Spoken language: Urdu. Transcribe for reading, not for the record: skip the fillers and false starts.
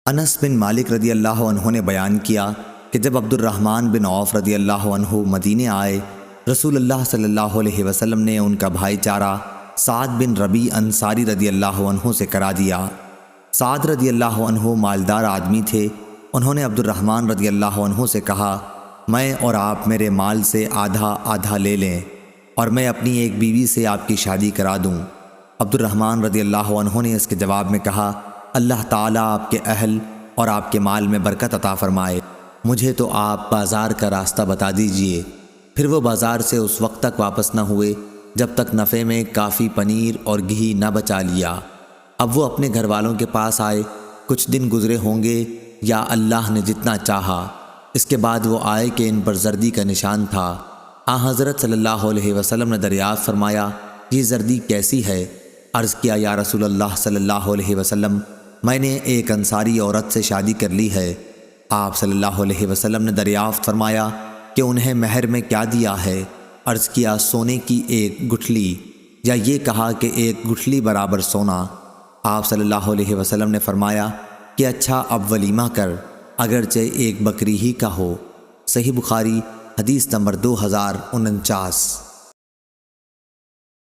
انس بن مالک رضی اللہ عنہ نے بیان کیا کہ جب عبد الرحمن بن عوف رضی اللہ عنہ مدینے آئے، رسول اللہ صلی اللہ علیہ وسلم نے ان کا بھائی چارہ سعد بن ربیع انصاری رضی اللہ عنہ سے کرا دیا۔ سعد رضی اللہ عنہ مالدار آدمی تھے۔ انہوں نے عبد الرحمن رضی اللہ عنہ سے کہا، میں اور آپ میرے مال سے آدھا آدھا لے لیں اور میں اپنی ایک بیوی سے آپ کی شادی کرا دوں۔ عبد الرحمن رضی اللہ عنہ نے اس کے جواب میں کہا، اللہ تعالیٰ آپ کے اہل اور آپ کے مال میں برکت عطا فرمائے، مجھے تو آپ بازار کا راستہ بتا دیجئے۔ پھر وہ بازار سے اس وقت تک واپس نہ ہوئے جب تک نفع میں کافی پنیر اور گھی نہ بچا لیا۔ اب وہ اپنے گھر والوں کے پاس آئے، کچھ دن گزرے ہوں گے یا اللہ نے جتنا چاہا۔ اس کے بعد وہ آئے کہ ان پر زردی کا نشان تھا۔ حضرت صلی اللہ علیہ وسلم نے دریافت فرمایا، یہ زردی کیسی ہے؟ عرض کیا، یا رسول اللہ صلی اللہ علیہ وسلم، میں نے ایک انصاری عورت سے شادی کر لی ہے۔ آپ صلی اللہ علیہ وسلم نے دریافت فرمایا کہ انہیں مہر میں کیا دیا ہے؟ عرض کیا، سونے کی ایک گٹھلی، یا یہ کہا کہ ایک گٹھلی برابر سونا۔ آپ صلی اللہ علیہ وسلم نے فرمایا کہ اچھا، اب ولیمہ کر، اگرچہ ایک بکری ہی کا ہو۔ صحیح بخاری حدیث نمبر 2049۔